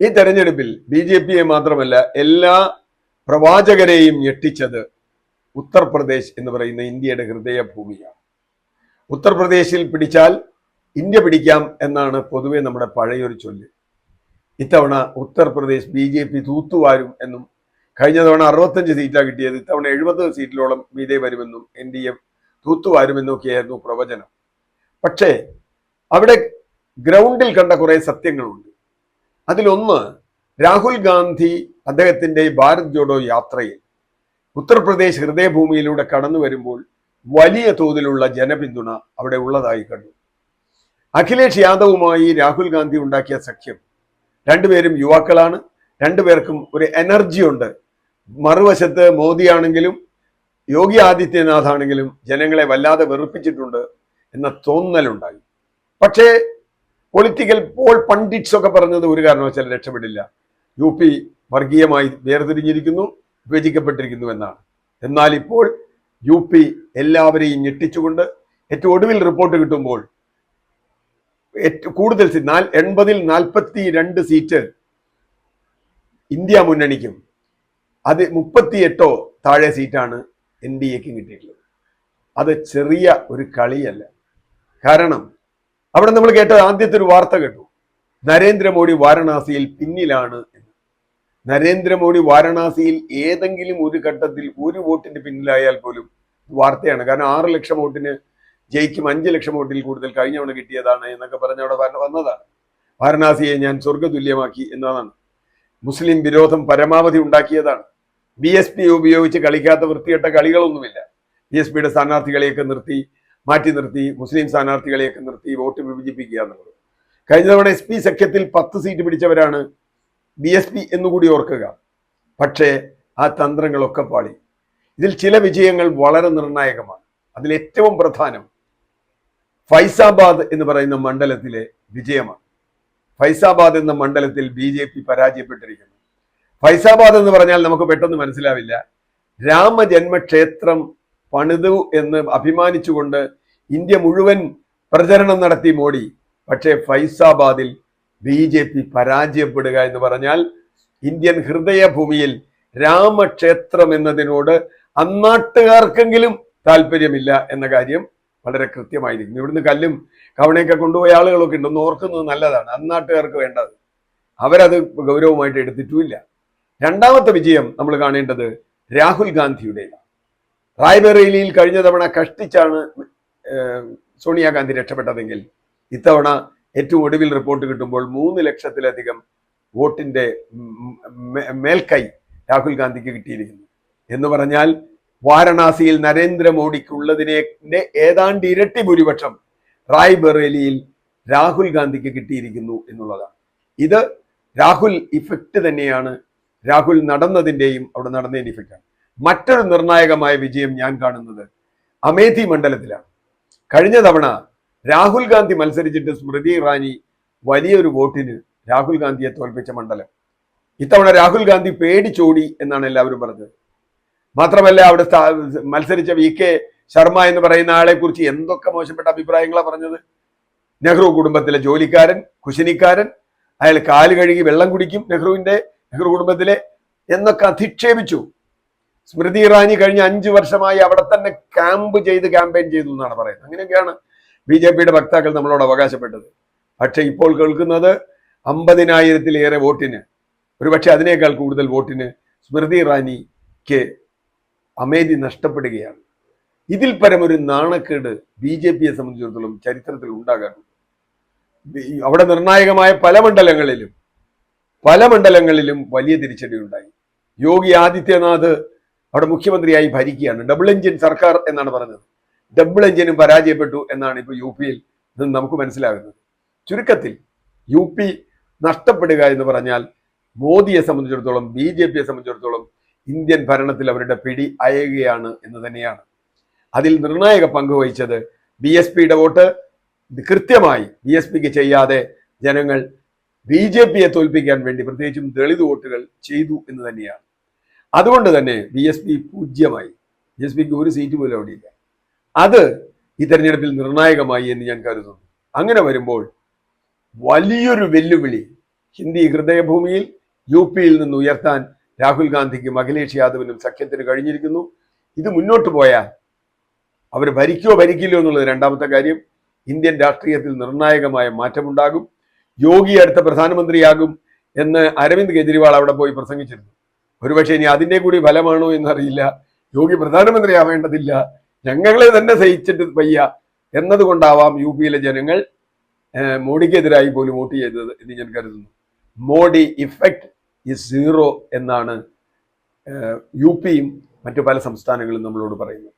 ഈ തെരഞ്ഞെടുപ്പിൽ BJPയെ മാത്രമല്ല എല്ലാ പ്രവാചകരെയും ഞെട്ടിച്ചത് ഉത്തർപ്രദേശ് എന്ന് പറയുന്ന ഇന്ത്യയുടെ ഹൃദയഭൂമിയാണ്. ഉത്തർപ്രദേശിൽ പിടിച്ചാൽ ഇന്ത്യ പിടിക്കാം എന്നാണ് പൊതുവെ നമ്മുടെ പഴയൊരു ചൊല്ല്. ഇത്തവണ ഉത്തർപ്രദേശ് BJP തൂത്തുവാരും എന്നും, കഴിഞ്ഞ തവണ 65 സീറ്റാണ് കിട്ടിയത്, ഇത്തവണ 70 സീറ്റിലോളം മീതെ വരുമെന്നും NDA തൂത്തുവാരുമെന്നൊക്കെയായിരുന്നു പ്രവചനം. പക്ഷേ അവിടെ ഗ്രൗണ്ടിൽ കണ്ട കുറെ സത്യങ്ങളുണ്ട്. അതിലൊന്ന്, രാഹുൽ ഗാന്ധി അദ്ദേഹത്തിന്റെ ഭാരത് ജോഡോ യാത്രയിൽ ഉത്തർപ്രദേശ് ഹൃദയഭൂമിയിലൂടെ കടന്നു വരുമ്പോൾ വലിയ തോതിലുള്ള ജനപിന്തുണ അവിടെ ഉള്ളതായി കണ്ടു. അഖിലേഷ് യാദവുമായി രാഹുൽ ഗാന്ധി ഉണ്ടാക്കിയ സഖ്യം, രണ്ടുപേരും യുവാക്കളാണ്, രണ്ടുപേർക്കും ഒരു എനർജി ഉണ്ട്. മറുവശത്ത് മോദിയാണെങ്കിലും യോഗി ആദിത്യനാഥ് ആണെങ്കിലും ജനങ്ങളെ വല്ലാതെ വെറുപ്പിച്ചിട്ടുണ്ട് എന്ന തോന്നലുണ്ടായി. പക്ഷേ പൊളിറ്റിക്കൽ പോൾ പണ്ഡിറ്റ്സ് ഒക്കെ പറഞ്ഞത് ഒരു കാരണവശാലും രക്ഷപ്പെടില്ല. UP വർഗീയമായി വേർതിരിഞ്ഞിരിക്കുന്നു, വിഭജിക്കപ്പെട്ടിരിക്കുന്നു എന്നാണ്. എന്നാൽ ഇപ്പോൾ UP എല്ലാവരെയും ഞെട്ടിച്ചുകൊണ്ട് ഏറ്റവും ഒടുവിൽ റിപ്പോർട്ട് കിട്ടുമ്പോൾ കൂടുതൽ 80-ൽ 42 സീറ്റ് ഇന്ത്യ മുന്നണിക്കും, അത് 38 താഴെ സീറ്റാണ് NDAക്കും കിട്ടിയിട്ടുള്ളത്. അത് ചെറിയ ഒരു കളിയല്ല. കാരണം അവിടെ നമ്മൾ കേട്ട ആദ്യത്തെ ഒരു വാർത്ത കേട്ടു, നരേന്ദ്രമോദി വാരണാസിയിൽ പിന്നിലാണ് എന്ന്. നരേന്ദ്രമോദി വാരണാസിയിൽ ഏതെങ്കിലും ഒരു ഘട്ടത്തിൽ ഒരു വോട്ടിന്റെ പിന്നിലായാൽ പോലും വാർത്തയാണ്. കാരണം 6 ലക്ഷം വോട്ടിന് ജയിക്കും, 5 ലക്ഷം വോട്ടിൽ കൂടുതൽ കഴിഞ്ഞ തവണ കിട്ടിയതാണ് എന്നൊക്കെ പറഞ്ഞ് അവിടെ വന്നതാണ്. വാരണാസിയെ ഞാൻ സ്വർഗതുല്യമാക്കി എന്നതാണ്. മുസ്ലിം വിരോധം പരമാവധി ഉണ്ടാക്കിയതാണ്. BSP ഉപയോഗിച്ച് കളിക്കാത്ത വൃത്തികെട്ട കളികളൊന്നുമില്ല. BSPയുടെ സ്ഥാനാർത്ഥികളെയൊക്കെ മാറ്റി നിർത്തി മുസ്ലിം സ്ഥാനാർത്ഥികളെയൊക്കെ നിർത്തി വോട്ട് വിഭജിപ്പിക്കുക എന്നുള്ളത്. കഴിഞ്ഞ തവണ SP സഖ്യത്തിൽ 10 സീറ്റ് പിടിച്ചവരാണ് BSP എന്നുകൂടി ഓർക്കുക. പക്ഷേ ആ തന്ത്രങ്ങളൊക്കെ പാളി. ഇതിൽ ചില വിജയങ്ങൾ വളരെ നിർണായകമാണ്. അതിൽ ഏറ്റവും പ്രധാനം ഫൈസാബാദ് എന്ന് പറയുന്ന മണ്ഡലത്തിലെ വിജയമാണ്. ഫൈസാബാദ് എന്ന മണ്ഡലത്തിൽ BJP പരാജയപ്പെട്ടിരിക്കുന്നു. ഫൈസാബാദ് എന്ന് പറഞ്ഞാൽ നമുക്ക് പെട്ടെന്ന് മനസ്സിലാവില്ല. രാമജന്മക്ഷേത്രം പണിതു എന്ന് അഭിമാനിച്ചുകൊണ്ട് ഇന്ത്യ മുഴുവൻ പ്രചരണം നടത്തി മോഡി. പക്ഷേ ഫൈസാബാദിൽ BJP പരാജയപ്പെടുക എന്ന് പറഞ്ഞാൽ ഇന്ത്യൻ ഹൃദയഭൂമിയിൽ രാമക്ഷേത്രം എന്നതിനോട് അന്നാട്ടുകാർക്കെങ്കിലും താല്പര്യമില്ല എന്ന കാര്യം വളരെ കൃത്യമായിരിക്കും. ഇവിടുന്ന് കല്ലും കവണയൊക്കെ കൊണ്ടുപോയ ആളുകളൊക്കെ ഉണ്ട്, ഒന്ന് ഓർക്കുന്നത് നല്ലതാണ്. അന്നാട്ടുകാർക്ക് വേണ്ടത് അവരത് ഗൗരവമായിട്ട് എടുത്തിട്ടുമില്ല. രണ്ടാമത്തെ വിജയം നമ്മൾ കാണേണ്ടത് രാഹുൽ ഗാന്ധിയുടേതാണ്. റായ്ബറേലിയിൽ കഴിഞ്ഞ തവണ കഷ്ടിച്ചാണ് സോണിയാഗാന്ധി രക്ഷപ്പെട്ടതെങ്കിൽ ഇത്തവണ ഏറ്റവും ഒടുവിൽ റിപ്പോർട്ട് കിട്ടുമ്പോൾ 3 ലക്ഷത്തിലധികം വോട്ടിന്റെ മേൽക്കൈ രാഹുൽ ഗാന്ധിക്ക് കിട്ടിയിരിക്കുന്നു. എന്ന് പറഞ്ഞാൽ വാരണാസിയിൽ നരേന്ദ്രമോദിക്കുള്ളതിനെ ഏതാണ്ട് ഇരട്ടി ഭൂരിപക്ഷം റായ്ബറേലിയിൽ രാഹുൽ ഗാന്ധിക്ക് കിട്ടിയിരിക്കുന്നു എന്നുള്ളതാണ്. ഇത് രാഹുൽ ഇഫക്റ്റ് തന്നെയാണ്. രാഹുൽ നടന്നതിൻ്റെയും അവിടെ നടന്നതിൻ്റെ ഇഫക്റ്റാണ്. മറ്റൊരു നിർണായകമായ വിജയം ഞാൻ കാണുന്നത് അമേഠി മണ്ഡലത്തിലാണ്. കഴിഞ്ഞ തവണ രാഹുൽ ഗാന്ധി മത്സരിച്ചിട്ട് സ്മൃതി ഇറാനി വലിയൊരു വോട്ടിന് രാഹുൽ ഗാന്ധിയെ തോൽപ്പിച്ച മണ്ഡലം. ഇത്തവണ രാഹുൽ ഗാന്ധി പേടിച്ചോടി എന്നാണ് എല്ലാവരും പറഞ്ഞത്. മാത്രമല്ല അവിടെ മത്സരിച്ച VK ശർമ്മ എന്ന് പറയുന്ന ആളെ കുറിച്ച് എന്തൊക്കെ മോശപ്പെട്ട അഭിപ്രായങ്ങളാണ് പറഞ്ഞത്. നെഹ്റു കുടുംബത്തിലെ ജോലിക്കാരൻ, കുശിനിക്കാരൻ, അയാൾ കാല് കഴുകി വെള്ളം കുടിക്കും നെഹ്റു കുടുംബത്തിലെ എന്നൊക്കെ അധിക്ഷേപിച്ചു. സ്മൃതി ഇറാനി കഴിഞ്ഞ 5 വർഷമായി അവിടെ തന്നെ ക്യാമ്പയിൻ ചെയ്തു എന്നാണ് പറയുന്നത്. അങ്ങനെയൊക്കെയാണ് BJPയുടെ വക്താക്കൾ നമ്മളോട് അവകാശപ്പെട്ടത്. പക്ഷെ ഇപ്പോൾ കേൾക്കുന്നത് 50,000-ലേറെ വോട്ടിന്, ഒരുപക്ഷെ അതിനേക്കാൾ കൂടുതൽ വോട്ടിന് സ്മൃതി ഇറാനിക്ക് അമേഠി നഷ്ടപ്പെടുകയാണ്. ഇതിൽ പരമൊരു നാണക്കേട് BJPയെ സംബന്ധിച്ചിടത്തോളം ചരിത്രത്തിൽ ഉണ്ടാകാറുണ്ട്. അവിടെ നിർണായകമായ പല മണ്ഡലങ്ങളിലും വലിയ തിരിച്ചടി ഉണ്ടായി. യോഗി ആദിത്യനാഥ് അവിടെ മുഖ്യമന്ത്രിയായി ഭരിക്കുകയാണ്. ഡബിൾ എഞ്ചിൻ സർക്കാർ എന്നാണ് പറഞ്ഞത്. ഡബിൾ എഞ്ചിനും പരാജയപ്പെട്ടു എന്നാണ് ഇപ്പോൾ UPയിൽ നിന്ന് നമുക്ക് മനസ്സിലാകുന്നത്. ചുരുക്കത്തിൽ UP നഷ്ടപ്പെടുക എന്ന് പറഞ്ഞാൽ മോദിയെ സംബന്ധിച്ചിടത്തോളം, BJPയെ സംബന്ധിച്ചിടത്തോളം ഇന്ത്യൻ ഭരണത്തിൽ അവരുടെ പിടി അയയുകയാണ് എന്ന് തന്നെയാണ്. അതിൽ നിർണായക പങ്ക് വഹിച്ചത് BSPയുടെ വോട്ട് കൃത്യമായി BSPക്ക് ചെയ്യാതെ ജനങ്ങൾ BJPയെ തോൽപ്പിക്കാൻ വേണ്ടി പ്രത്യേകിച്ചും ദളിത് വോട്ടുകൾ ചെയ്തു എന്ന് തന്നെയാണ്. അതുകൊണ്ട് തന്നെ BSP 0-മായി. BSPക്ക് ഒരു സീറ്റ് പോലും അവിടെയില്ല. അത് ഈ തെരഞ്ഞെടുപ്പിൽ നിർണായകമായി എന്ന് ഞാൻ കരുതുന്നു. അങ്ങനെ വരുമ്പോൾ വലിയൊരു വെല്ലുവിളി ഹിന്ദി ഹൃദയഭൂമിയിൽ യു പിയിൽ നിന്ന് ഉയർത്താൻ രാഹുൽ ഗാന്ധിക്കും അഖിലേഷ് യാദവിനും സഖ്യത്തിന് കഴിഞ്ഞിരിക്കുന്നു. ഇത് മുന്നോട്ട് പോയാൽ അവർ ഭരിക്കില്ലോ എന്നുള്ളത് രണ്ടാമത്തെ കാര്യം. ഇന്ത്യൻ രാഷ്ട്രീയത്തിൽ നിർണായകമായ മാറ്റമുണ്ടാകും. യോഗി അടുത്ത പ്രധാനമന്ത്രിയാകും എന്ന് അരവിന്ദ് കെജ്രിവാൾ അവിടെ പോയി പ്രസംഗിച്ചിരുന്നു. ഒരുപക്ഷെ ഇനി അതിന്റെ കൂടി ഫലമാണോ എന്നറിയില്ല. യോഗി പ്രധാനമന്ത്രിയാവേണ്ടതില്ല, ഞങ്ങളെ തന്നെ സഹിച്ചിട്ട് വയ്യ എന്നതുകൊണ്ടാവാം യു പിയിലെ ജനങ്ങൾ മോഡിക്കെതിരായി പോലും വോട്ട് ചെയ്തത് എന്ന് ഞാൻ കരുതുന്നു. മോഡി ഇഫക്റ്റ് ഇസ് സീറോ എന്നാണ് യു പിയും മറ്റു പല സംസ്ഥാനങ്ങളും നമ്മളോട് പറയുന്നത്.